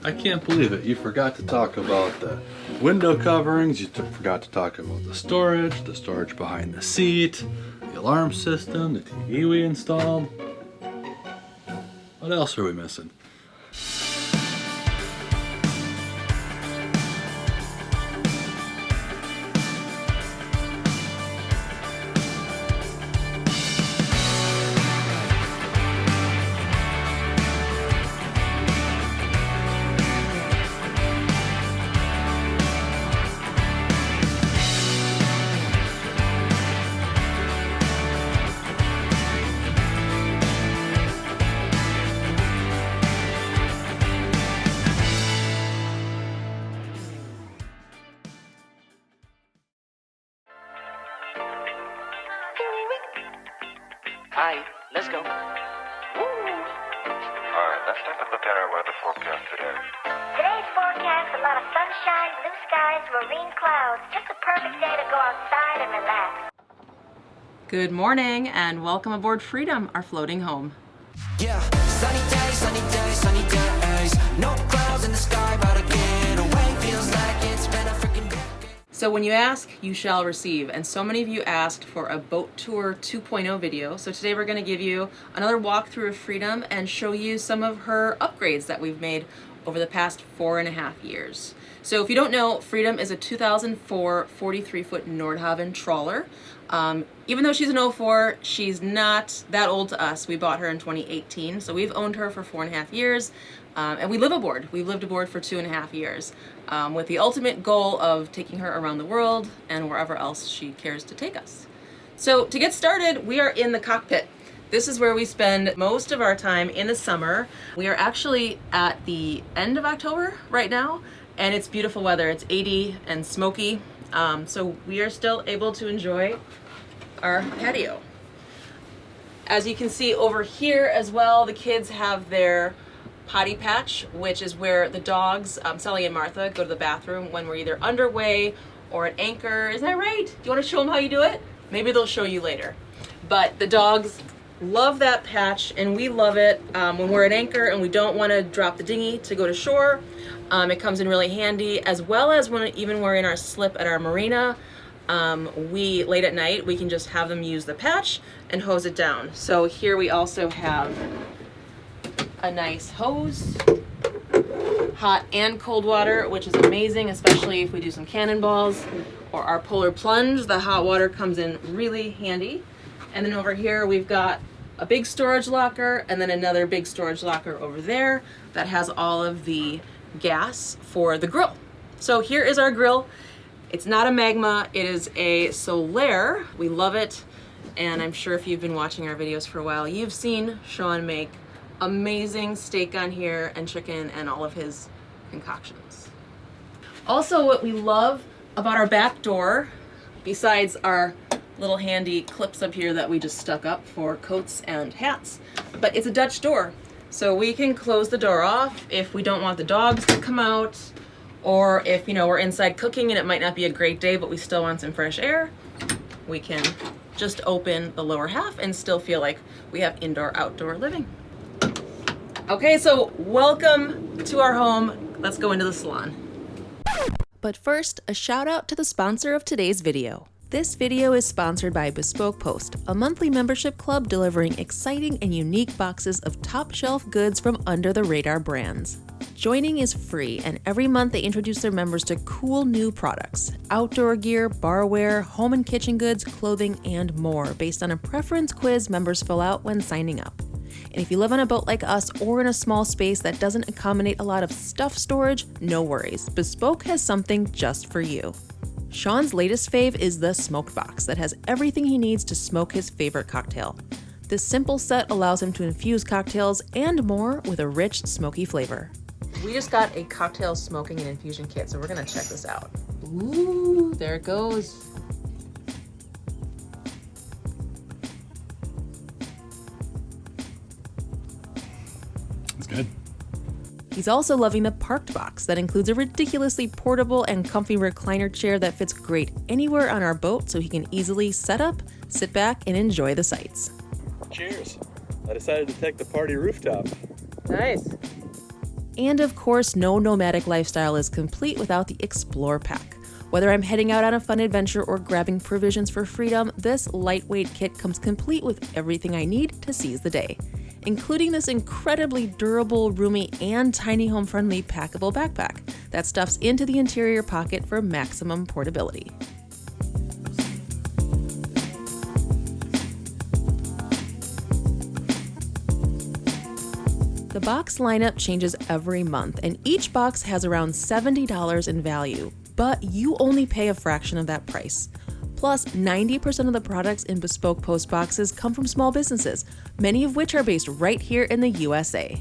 I can't believe it. You forgot to talk about the window coverings, you forgot to talk about the storage behind the seat, the alarm system, the TV we installed. What else are we missing? Hi, let's go. Alright, let's take a look at our weather forecast today. Today's forecast, a lot of sunshine, blue skies, marine clouds. Just a perfect day to go outside and relax. Good morning and welcome aboard Freedom, our floating home. Yeah, sunny days, no clouds in the sky, but I get away, feels like it's been a freaking decade. So when you ask, you shall receive. And so many of you asked for a boat tour 2.0 video. So today we're going to give you another walkthrough of Freedom and show you some of her upgrades that we've made over the past 4.5 years. So if you don't know, Freedom is a 2004 43-foot Nordhavn trawler. Even though she's an 04, she's not that old to us. We bought her in 2018, so we've owned her for 4.5 years. And we live aboard. We've lived aboard for 2.5 years with the ultimate goal of taking her around the world and wherever else she cares to take us. So to get started, we are in the cockpit. This is where we spend most of our time in the summer. We are actually at the end of October right now, and it's beautiful weather. It's 80 and smoky, so we are still able to enjoy our patio. As you can see over here as well, the kids have their potty patch, which is where the dogs, Sally and Martha, go to the bathroom when we're either underway or at anchor. Is that right? Do you want to show them how you do it? Maybe they'll show you later. But the dogs love that patch, and we love it when we're at anchor and we don't want to drop the dinghy to go to shore. It comes in really handy, as well as when even we're in our slip at our marina. We late at night, we can just have them use the patch and hose it down. So here we also have a nice hose, hot and cold water, which is amazing, especially if we do some cannonballs or our polar plunge. The hot water comes in really handy. And then over here we've got a big storage locker and then another big storage locker over there that has all of the gas for the grill. So here is our grill. It's not a Magma, it is a Solaire. We love it, and I'm sure if you've been watching our videos for a while, you've seen Sean make amazing steak on here and chicken and all of his concoctions. Also, what we love about our back door, besides our little handy clips up here that we just stuck up for coats and hats, but it's a Dutch door. So we can close the door off if we don't want the dogs to come out, or if, you know, we're inside cooking and it might not be a great day, but we still want some fresh air, we can just open the lower half and still feel like we have indoor-outdoor living. Okay, so welcome to our home. Let's go into the salon. But first, a shout out to the sponsor of today's video. This video is sponsored by Bespoke Post, a monthly membership club delivering exciting and unique boxes of top-shelf goods from under-the-radar brands. Joining is free, and every month they introduce their members to cool new products, outdoor gear, barware, home and kitchen goods, clothing, and more based on a preference quiz members fill out when signing up. And if you live on a boat like us or in a small space that doesn't accommodate a lot of stuff storage, no worries. Bespoke has something just for you. Sean's latest fave is the smoked box that has everything he needs to smoke his favorite cocktail. This simple set allows him to infuse cocktails and more with a rich, smoky flavor. We just got a cocktail smoking and infusion kit, so we're gonna check this out. Ooh, there it goes. It's good. He's also loving the parked box that includes a ridiculously portable and comfy recliner chair that fits great anywhere on our boat, so he can easily set up, sit back, and enjoy the sights. Cheers. I decided to take the party rooftop. Nice. And of course, no nomadic lifestyle is complete without the Explore Pack. Whether I'm heading out on a fun adventure or grabbing provisions for freedom, this lightweight kit comes complete with everything I need to seize the day, including this incredibly durable, roomy, and tiny home-friendly packable backpack that stuffs into the interior pocket for maximum portability. The box lineup changes every month, and each box has around $70 in value, but you only pay a fraction of that price. Plus, 90% of the products in Bespoke Post boxes come from small businesses, many of which are based right here in the USA.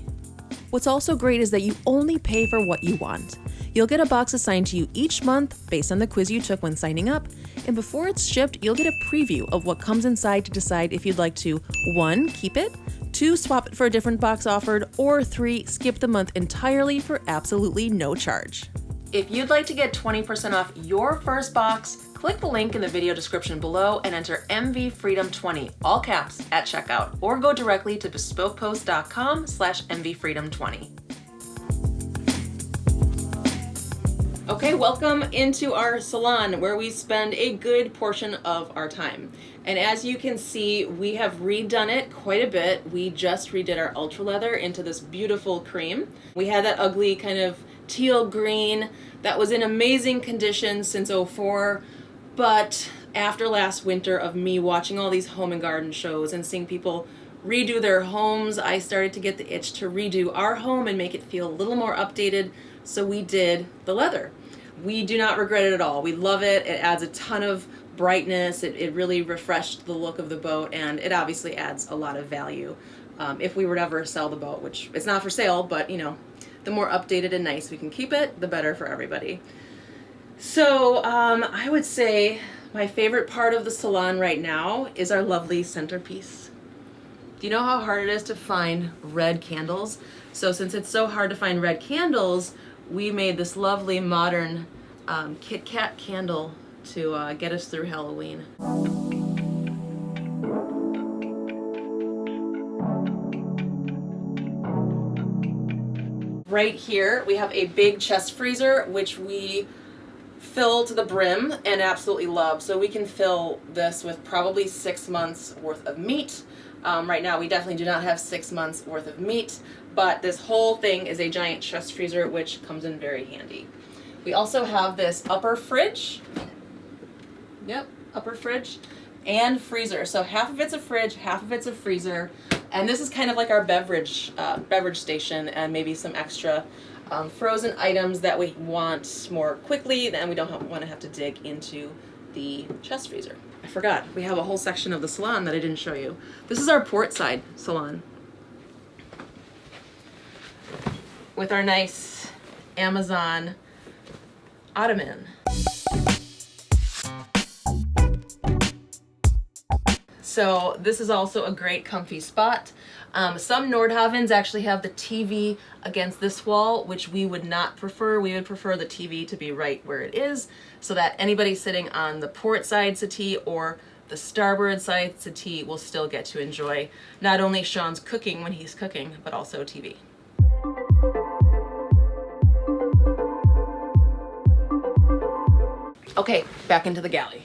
What's also great is that you only pay for what you want. You'll get a box assigned to you each month based on the quiz you took when signing up, and before it's shipped, you'll get a preview of what comes inside to decide if you'd like to 1. Keep it, 2. Swap it for a different box offered, or 3. Skip the month entirely for absolutely no charge. If you'd like to get 20% off your first box, click the link in the video description below and enter MVFreedom20, all caps, at checkout, or go directly to bespokepost.com/MVFreedom20. Okay, welcome into our salon where we spend a good portion of our time. And as you can see, we have redone it quite a bit. We just redid our ultra leather into this beautiful cream. We had that ugly kind of teal green that was in amazing condition since '04, but after last winter of me watching all these home and garden shows and seeing people redo their homes, I started to get the itch to redo our home and make it feel a little more updated, so we did the leather. We do not regret it at all. We love it. It adds a ton of brightness. It really refreshed the look of the boat, and it obviously adds a lot of value if we were to ever sell the boat, which it's not for sale, but you know, the more updated and nice we can keep it, the better for everybody. So I would say my favorite part of the salon right now is our lovely centerpiece. Do you know how hard it is to find red candles? So since it's so hard to find red candles, we made this lovely modern Kit Kat candle to get us through Halloween. Right here we have a big chest freezer which we fill to the brim and absolutely love. So we can fill this with probably 6 months worth of meat. Right now we definitely do not have 6 months worth of meat, but this whole thing is a giant chest freezer which comes in very handy. We also have this upper fridge. Yep, upper fridge and freezer. So half of it's a fridge, half of it's a freezer. And this is kind of like our beverage station, and maybe some extra frozen items that we want more quickly, and we don't want to have to dig into the chest freezer. I forgot, we have a whole section of the salon that I didn't show you. This is our port side salon with our nice Amazon ottoman. So this is also a great comfy spot. Some Nordhavns actually have the TV against this wall, which we would not prefer. We would prefer the TV to be right where it is, so that anybody sitting on the port side settee or the starboard side settee will still get to enjoy not only Sean's cooking when he's cooking, but also TV. Okay, back into the galley.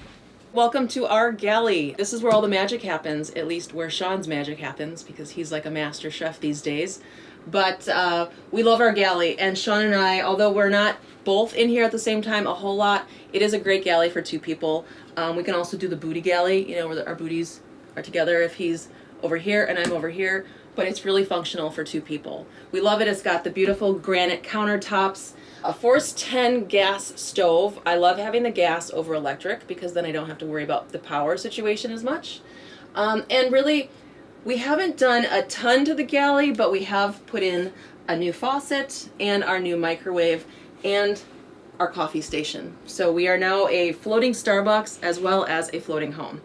Welcome to our galley. This is where all the magic happens, at least where Sean's magic happens, because he's like a master chef these days. But we love our galley, and Sean and I, although we're not both in here at the same time a whole lot, it is a great galley for 2 people. We can also do the booty galley, you know, where our booties are together if he's over here and I'm over here, but it's really functional for 2 people. We love it. It's got the beautiful granite countertops, a Force 10 gas stove. I love having the gas over electric because then I don't have to worry about the power situation as much. And really, we haven't done a ton to the galley, but we have put in a new faucet and our new microwave and our coffee station. So we are now a floating Starbucks as well as a floating home.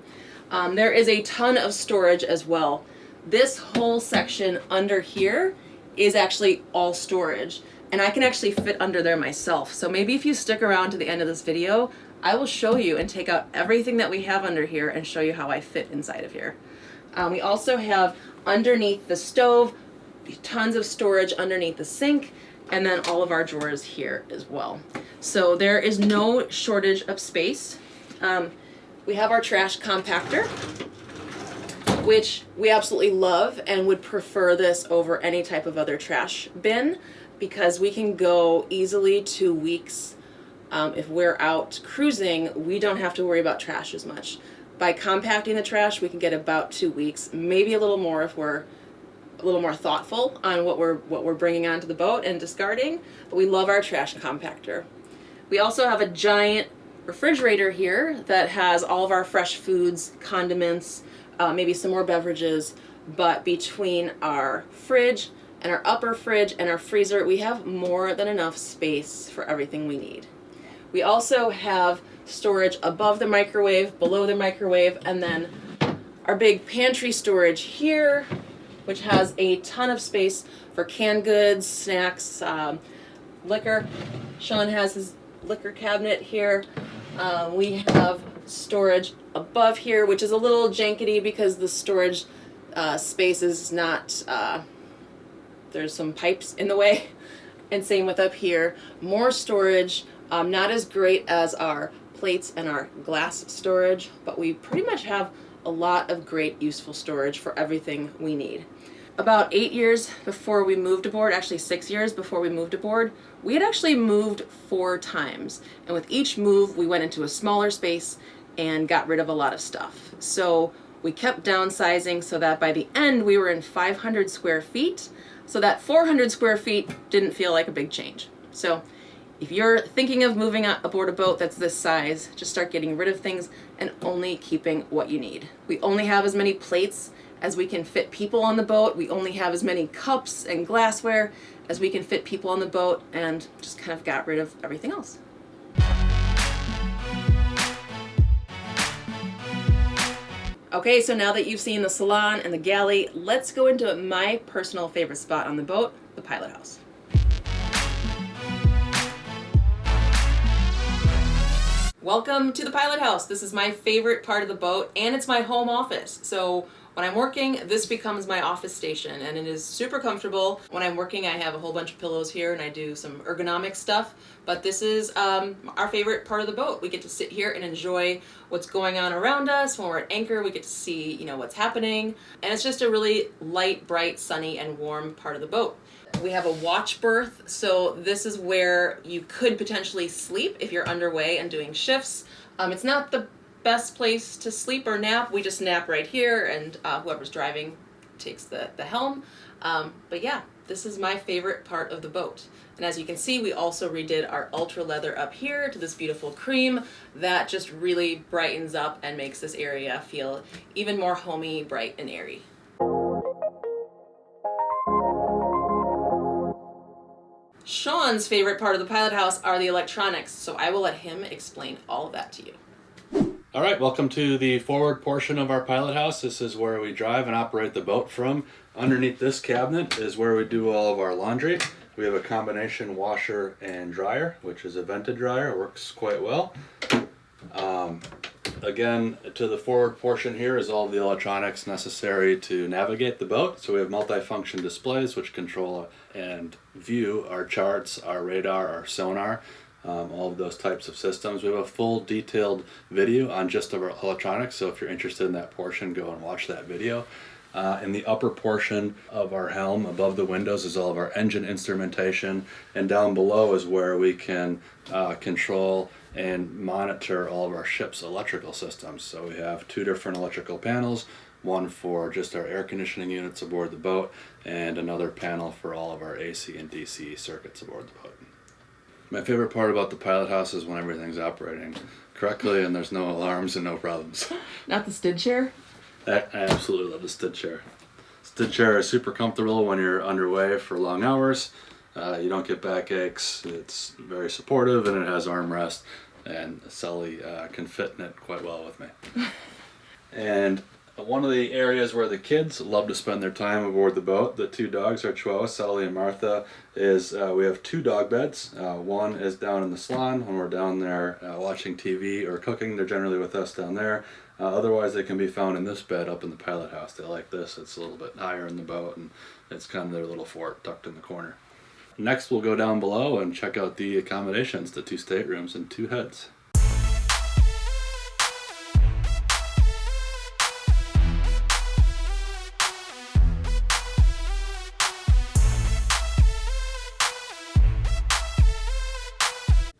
There is a ton of storage as well. This whole section under here is actually all storage. And I can actually fit under there myself. So maybe if you stick around to the end of this video, I will show you and take out everything that we have under here and show you how I fit inside of here. We also have underneath the stove, tons of storage underneath the sink, and then all of our drawers here as well. So there is no shortage of space. We have our trash compactor, which we absolutely love and would prefer this over any type of other trash bin because we can go easily 2 weeks. If we're out cruising, we don't have to worry about trash as much. By compacting the trash, we can get about 2 weeks, maybe a little more if we're a little more thoughtful on what we're bringing onto the boat and discarding. But we love our trash compactor. We also have a giant refrigerator here that has all of our fresh foods, condiments, maybe some more beverages. But between our fridge and our upper fridge and our freezer, we have more than enough space for everything we need. We also have storage above the microwave, below the microwave, and then our big pantry storage here, which has a ton of space for canned goods, snacks, liquor. Sean has his liquor cabinet here. We have storage above here, which is a little jankety because the storage space is not, there's some pipes in the way. And same with up here. More storage, not as great as our plates and our glass storage, but we pretty much have a lot of great useful storage for everything we need. About 8 years before we moved aboard, actually 6 years before we moved aboard, we had actually moved 4 times. And with each move, we went into a smaller space and got rid of a lot of stuff. So we kept downsizing so that by the end, we were in 500 square feet. So that 400 square feet didn't feel like a big change. So if you're thinking of moving aboard a boat that's this size, just start getting rid of things and only keeping what you need. We only have as many plates as we can fit people on the boat. We only have as many cups and glassware as we can fit people on the boat, and just kind of got rid of everything else. Okay, so now that you've seen the salon and the galley, let's go into my personal favorite spot on the boat, the pilot house. Welcome to the pilot house. This is my favorite part of the boat, and it's my home office. So when I'm working, this becomes my office station, and it is super comfortable. When I'm working, I have a whole bunch of pillows here, and I do some ergonomic stuff, but this is our favorite part of the boat. We get to sit here and enjoy what's going on around us. When we're at anchor, we get to see, what's happening, and it's just a really light, bright, sunny, and warm part of the boat. We have a watch berth, so this is where you could potentially sleep if you're underway and doing shifts. It's not the best place to sleep or nap. We just nap right here, and whoever's driving takes the helm. But yeah, this is my favorite part of the boat. And as you can see, we also redid our ultra leather up here to this beautiful cream that just really brightens up and makes this area feel even more homey, bright, and airy. Sean's favorite part of the pilot house are the electronics, so I will let him explain all of that to you. All right, welcome to the forward portion of our pilot house. This is where we drive and operate the boat from. Underneath this cabinet is where we do all of our laundry. We have a combination washer and dryer, which is a vented dryer. It works quite well. Again, to the forward portion here is all of the electronics necessary to navigate the boat. So we have multi-function displays which control and view our charts, our radar, our sonar, all of those types of systems. We have a full detailed video on just our electronics, so if you're interested in that portion, go and watch that video. In the upper portion of our helm, above the windows, is all of our engine instrumentation, and down below is where we can control and monitor all of our ship's electrical systems. So we have 2 different electrical panels, one for just our air conditioning units aboard the boat, and another panel for all of our AC and DC circuits aboard the boat. My favorite part about the pilot house is when everything's operating correctly and there's no alarms and no problems. Not the stid chair? I absolutely love the stid chair. Stid chair is super comfortable when you're underway for long hours. You don't get backaches. It's very supportive, and it has armrest, and Sully can fit in it quite well with me. And one of the areas where the kids love to spend their time aboard the boat, the 2 dogs, our Chihuahua, Sully and Martha, is we have 2 dog beds. One is down in the salon when we're down there watching TV or cooking. They're generally with us down there. Otherwise, they can be found in this bed up in the pilot house. They like this. It's a little bit higher in the boat, and it's kind of their little fort tucked in the corner. Next, we'll go down below and check out the accommodations, the 2 staterooms and 2 heads.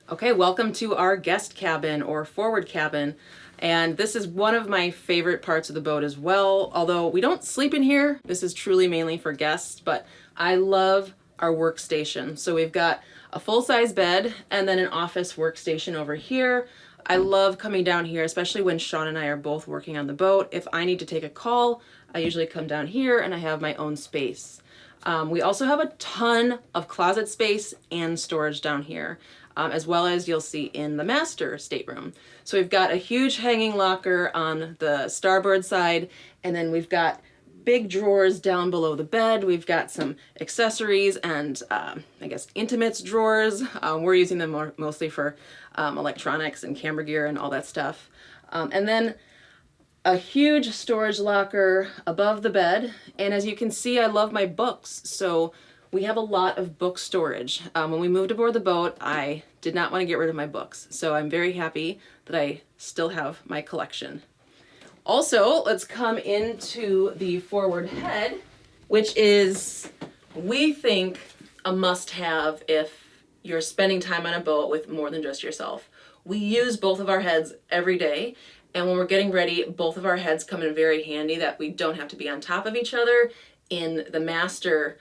Okay, welcome to our guest cabin or forward cabin. And this is one of my favorite parts of the boat as well. Although we don't sleep in here, this is truly mainly for guests, but I love our workstation. So we've got a full-size bed and then an office workstation over here. I love coming down here, especially when Sean and I are both working on the boat. If I need to take a call, I usually come down here and I have my own space. We also have a ton of closet space and storage down here, as well as you'll see in the master stateroom. So we've got a huge hanging locker on the starboard side, and then we've got big drawers down below the bed. We've got some accessories and I guess intimates drawers. We're using them mostly for electronics and camera gear and all that stuff. And then a huge storage locker above the bed. And as you can see, I love my books. So we have a lot of book storage. When we moved aboard the boat, I did not want to get rid of my books. So I'm very happy that I still have my collection. Also, let's come into the forward head, which is, we think, a must-have if you're spending time on a boat with more than just yourself. We use both of our heads every day, and when we're getting ready, both of our heads come in very handy that we don't have to be on top of each other in the master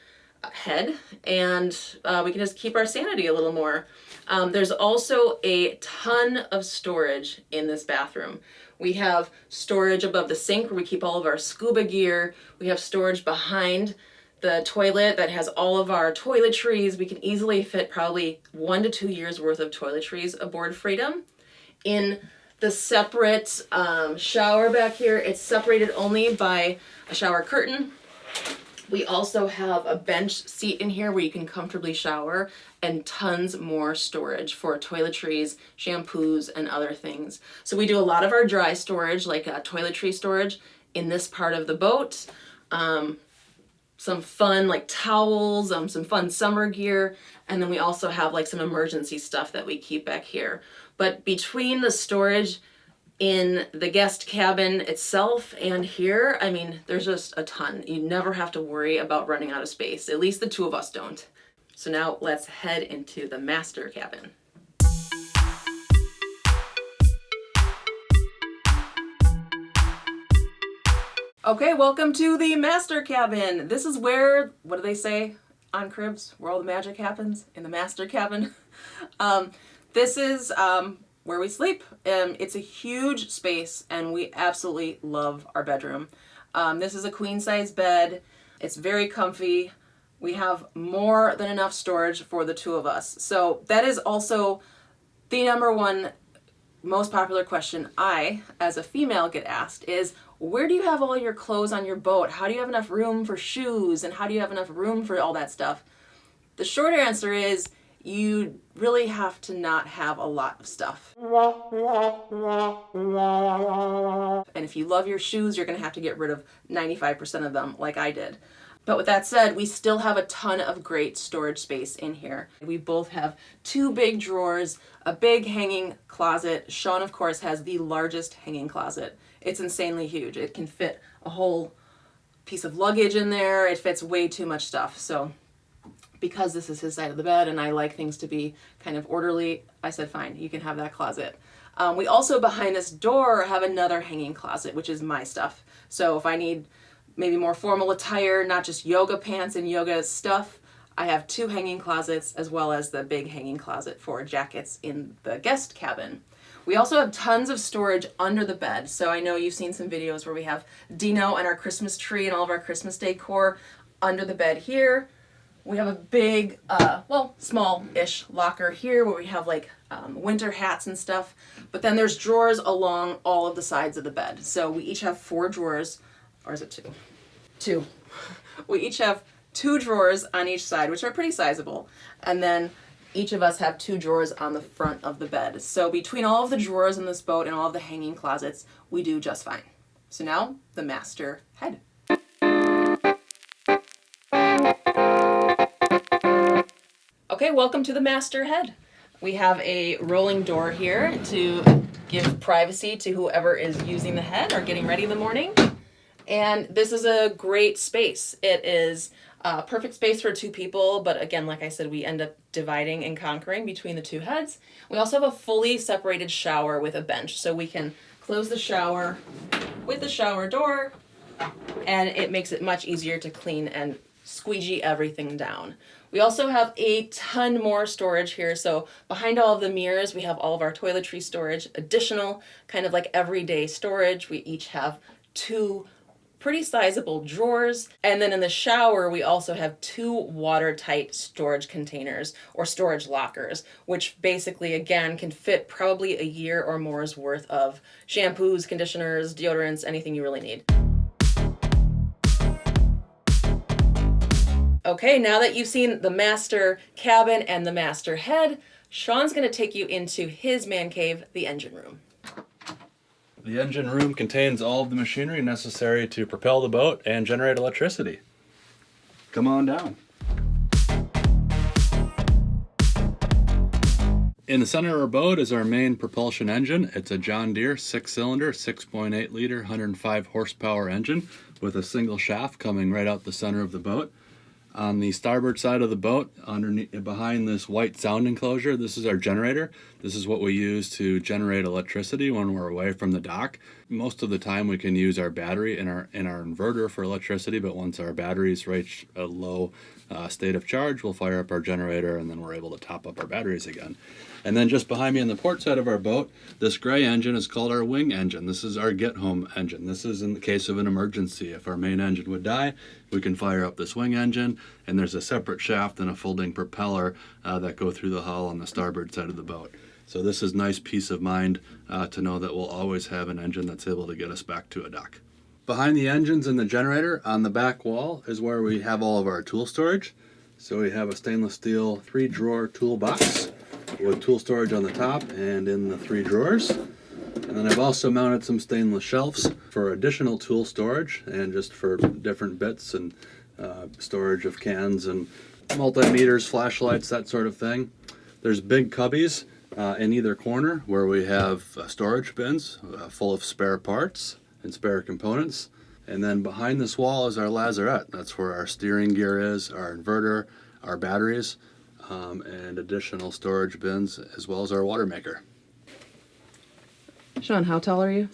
head, and we can just keep our sanity a little more. There's also a ton of storage in this bathroom. We have storage above the sink where we keep all of our scuba gear. We have storage behind the toilet that has all of our toiletries. We can easily fit probably 1 to 2 years worth of toiletries aboard Freedom. In the separate shower back here, it's separated only by a shower curtain. We also have a bench seat in here where you can comfortably shower, and tons more storage for toiletries, shampoos, and other things. So we do a lot of our dry storage, like toiletry storage, in this part of the boat. Some fun like towels, some fun summer gear, and then we also have like some emergency stuff that we keep back here. But between the storage in the guest cabin itself and here, I mean, there's just a ton. You never have to worry about running out of space. At least the 2 of us don't. So now let's head into the master cabin. Okay, welcome to the master cabin. This is where, what do they say on cribs? Where all the magic happens? In the master cabin. This is where we sleep. It's a huge space and we absolutely love our bedroom. This is a queen size bed. It's very comfy. We have more than enough storage for the 2 of us. So that is also the number one most popular question I, as a female, get asked is, where do you have all your clothes on your boat? How do you have enough room for shoes? And how do you have enough room for all that stuff? The short answer is, you really have to not have a lot of stuff. And if you love your shoes, you're gonna have to get rid of 95% of them, like I did. But with that said, we still have a ton of great storage space in here. We both have 2 big drawers, a big hanging closet. Sean, of course, has the largest hanging closet. It's insanely huge. It can fit a whole piece of luggage in there. It fits way too much stuff. So because this is his side of the bed and I like things to be kind of orderly, I said, fine, you can have that closet. We also, behind this door, have another hanging closet, which is my stuff. So if I need maybe more formal attire, not just yoga pants and yoga stuff, I have 2 hanging closets, as well as the big hanging closet for jackets in the guest cabin. We also have tons of storage under the bed. So I know you've seen some videos where we have Dino and our Christmas tree and all of our Christmas decor under the bed here. We have a big, well, small-ish locker here where we have like winter hats and stuff. But then there's drawers along all of the sides of the bed. So we each have 4 drawers, or is it 2? 2. We each have 2 drawers on each side, which are pretty sizable. And then each of us have 2 drawers on the front of the bed. So between all of the drawers in this boat and all of the hanging closets, we do just fine. So now, the master head. Okay, welcome to the master head. We have a rolling door here to give privacy to whoever is using the head or getting ready in the morning. And this is a great space. It is a perfect space for 2 people, but again, like I said, we end up dividing and conquering between the 2 heads. We also have a fully separated shower with a bench, so we can close the shower with the shower door, and it makes it much easier to clean and squeegee everything down. We also have a ton more storage here. So behind all of the mirrors, we have all of our toiletry storage, additional kind of like everyday storage. We each have 2 pretty sizable drawers. And then in the shower, we also have 2 watertight storage containers or storage lockers, which basically, again, can fit probably a year or more's worth of shampoos, conditioners, deodorants, anything you really need. Okay, now that you've seen the master cabin and the master head, Sean's gonna take you into his man cave, the engine room. The engine room contains all of the machinery necessary to propel the boat and generate electricity. Come on down. In the center of our boat is our main propulsion engine. It's a John Deere 6-cylinder, 6.8 liter, 105 horsepower engine with a single shaft coming right out the center of the boat. On the starboard side of the boat, underneath, behind this white sound enclosure, this is our generator. This is what we use to generate electricity when we're away from the dock. Most of the time we can use our battery in our inverter for electricity, but once our batteries reach a low state of charge, we'll fire up our generator and then we're able to top up our batteries again. And then just behind me on the port side of our boat, this gray engine is called our wing engine. This is our get home engine. This is in the case of an emergency. If our main engine would die, we can fire up this wing engine, and there's a separate shaft and a folding propeller that go through the hull on the starboard side of the boat. So this is nice peace of mind to know that we'll always have an engine that's able to get us back to a dock. Behind the engines and the generator on the back wall is where we have all of our tool storage. So we have a stainless steel 3-drawer toolbox with tool storage on the top and in the 3 drawers. And then I've also mounted some stainless shelves for additional tool storage and just for different bits and storage of cans and multimeters, flashlights, that sort of thing. There's big cubbies in either corner where we have storage bins full of spare parts and spare components. And then behind this wall is our lazarette. That's where our steering gear is, our inverter, our batteries, and additional storage bins, as well as our water maker. Sean, how tall are you?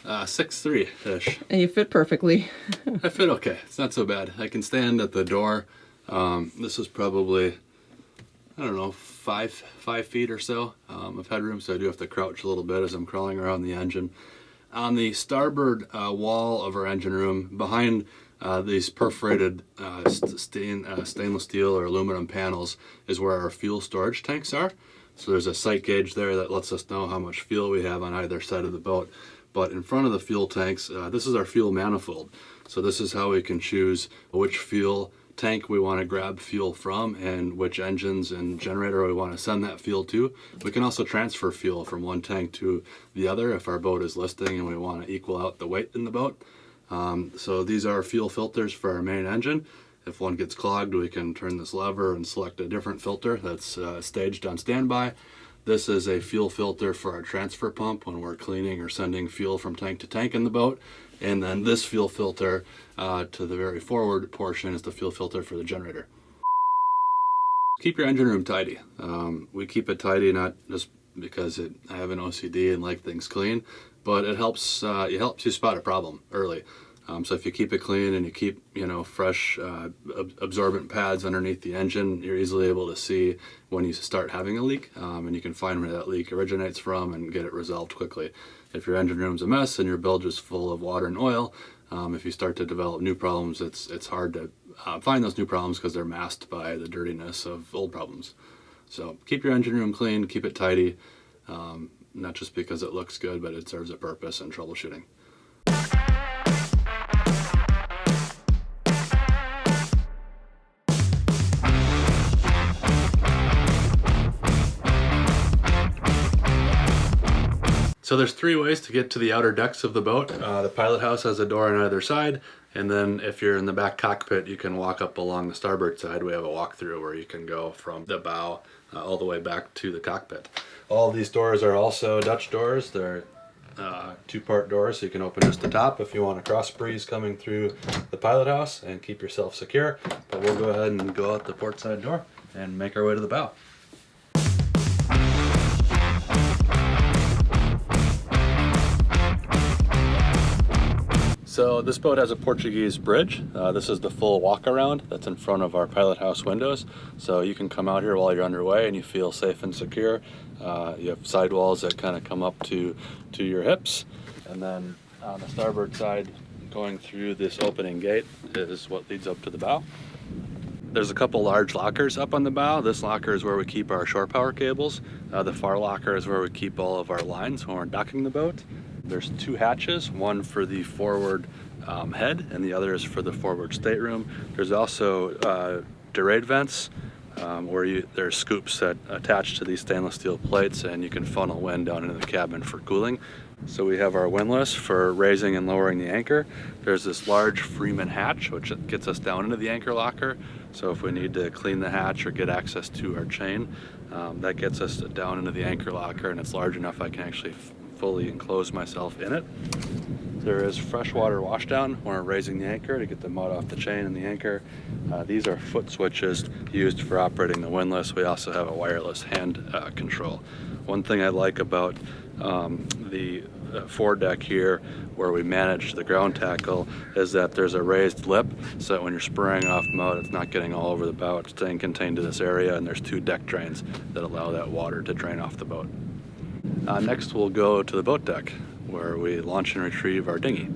6'3"-ish. And you fit perfectly. I fit okay. It's not so bad. I can stand at the door. This is probably, I don't know, 5 feet or so of headroom, so I do have to crouch a little bit as I'm crawling around the engine. On the starboard wall of our engine room, behind these perforated stainless steel or aluminum panels, is where our fuel storage tanks are. So there's a sight gauge there that lets us know how much fuel we have on either side of the boat. But in front of the fuel tanks, this is our fuel manifold. So this is how we can choose which fuel tank we want to grab fuel from and which engines and generator we want to send that fuel to. We can also transfer fuel from one tank to the other if our boat is listing and we want to equal out the weight in the boat. So these are fuel filters for our main engine. If one gets clogged, we can turn this lever and select a different filter that's staged on standby. This is a fuel filter for our transfer pump when we're cleaning or sending fuel from tank to tank in the boat. And then this fuel filter to the very forward portion is the fuel filter for the generator. Keep your engine room tidy. We keep it tidy not just because I have an OCD and like things clean, but it helps you spot a problem early. So if you keep it clean and you keep fresh absorbent pads underneath the engine, you're easily able to see when you start having a leak, and you can find where that leak originates from and get it resolved quickly. If your engine room's a mess and your bilge is full of water and oil, if you start to develop new problems, it's hard to find those new problems because they're masked by the dirtiness of old problems. So keep your engine room clean, keep it tidy, not just because it looks good, but it serves a purpose in troubleshooting. So there's 3 ways to get to the outer decks of the boat. The pilot house has a door on either side, And then if you're in the back cockpit, you can walk up along the starboard side. We have a walkthrough where you can go from the bow all the way back to the cockpit. All these doors are also Dutch doors. They're two-part doors, so you can open just the top if you want a cross breeze coming through the pilot house and keep yourself secure. But we'll go ahead and go out the port side door and make our way to the bow. So this boat has a Portuguese bridge. This is the full walk around that's in front of our pilot house windows. So you can come out here while you're underway and you feel safe and secure. You have sidewalls that kind of come up to your hips. And then on the starboard side, going through this opening gate is what leads up to the bow. There's a couple large lockers up on the bow. This locker is where we keep our shore power cables. The far locker is where we keep all of our lines when we're docking the boat. There's two hatches, one for the forward head and the other is for the forward stateroom. There's also derade vents where there's scoops that attach to these stainless steel plates and you can funnel wind down into the cabin for cooling. So we have our windlass for raising and lowering the anchor. There's this large Freeman hatch which gets us down into the anchor locker. So if we need to clean the hatch or get access to our chain, that gets us down into the anchor locker, and it's large enough I can actually fully enclose myself in it. There is freshwater washdown when we're raising the anchor to get the mud off the chain and the anchor. These are foot switches used for operating the windlass. We also have a wireless hand control. One thing I like about the foredeck here where we manage the ground tackle is that there's a raised lip so that when you're spraying off mud it's not getting all over the bow, it's staying contained to this area, and there's two deck drains that allow that water to drain off the boat. Next we'll go to the boat deck where we launch and retrieve our dinghy.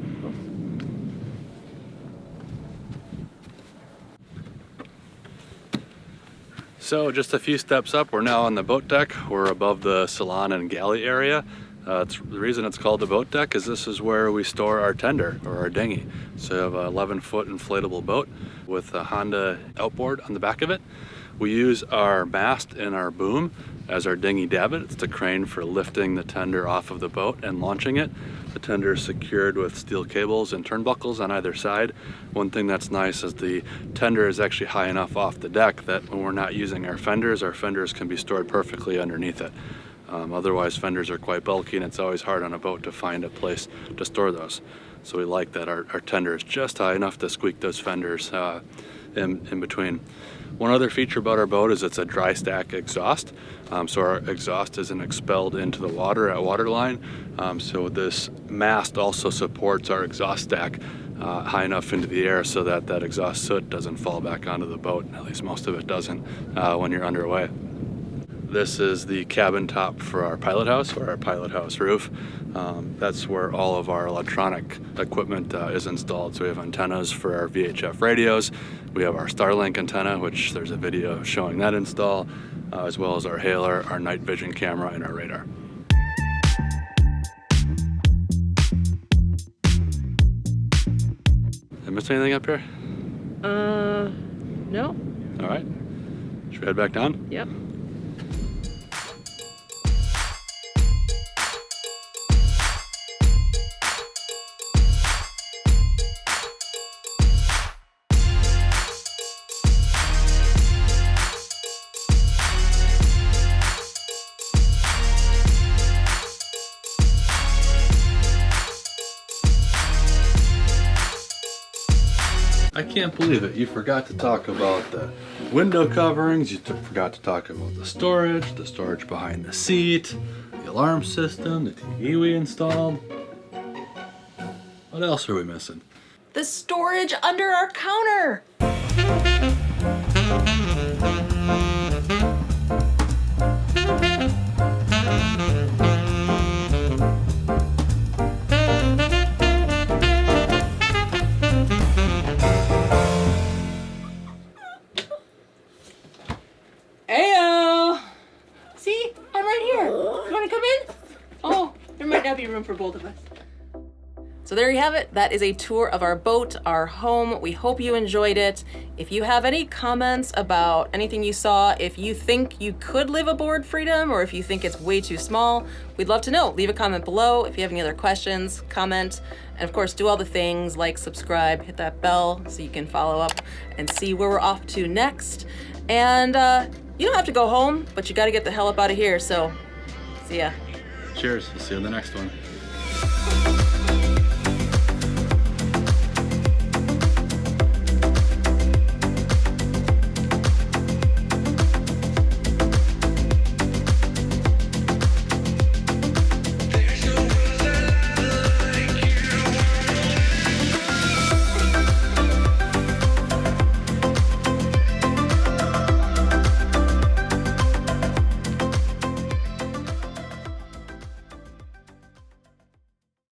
So just a few steps up, we're now on the boat deck. We're above the salon and galley area. The reason it's called the boat deck is this is where we store our tender or our dinghy. So we have an 11-foot inflatable boat with a Honda outboard on the back of it. We use our mast and our boom as our dinghy davit. It's the crane for lifting the tender off of the boat and launching it. The tender is secured with steel cables and turnbuckles on either side. One thing that's nice is the tender is actually high enough off the deck that when we're not using our fenders can be stored perfectly underneath it. Otherwise fenders are quite bulky and it's always hard on a boat to find a place to store those. So we like that our tender is just high enough to squeak those fenders in between. One other feature about our boat is it's a dry stack exhaust. So our exhaust isn't expelled into the water at waterline. So this mast also supports our exhaust stack high enough into the air so that that exhaust soot doesn't fall back onto the boat. At least most of it doesn't when you're underway. This is the cabin top for our pilot house, or our pilot house roof. That's where all of our electronic equipment is installed. So we have antennas for our VHF radios. We have our Starlink antenna, which there's a video showing that install, as well as our hailer, our night vision camera, and our radar. Did I miss anything up here? No. All right. Should we head back down? Yep. I can't believe it. You forgot to talk about the window coverings, you forgot to talk about the storage behind the seat, the alarm system, the TV we installed. What else are we missing? The storage under our counter. Ayo! See? I'm right here. You want to come in? Oh, there might not be room for both of us. So there you have it. That is a tour of our boat, our home. We hope you enjoyed it. If you have any comments about anything you saw, if you think you could live aboard Freedom, or if you think it's way too small, we'd love to know. Leave a comment below. If you have any other questions, comment. And of course, do all the things like subscribe, hit that bell so you can follow up and see where we're off to next. And you don't have to go home, but you got to get the hell up out of here. So see ya. Cheers. We'll see you in the next one.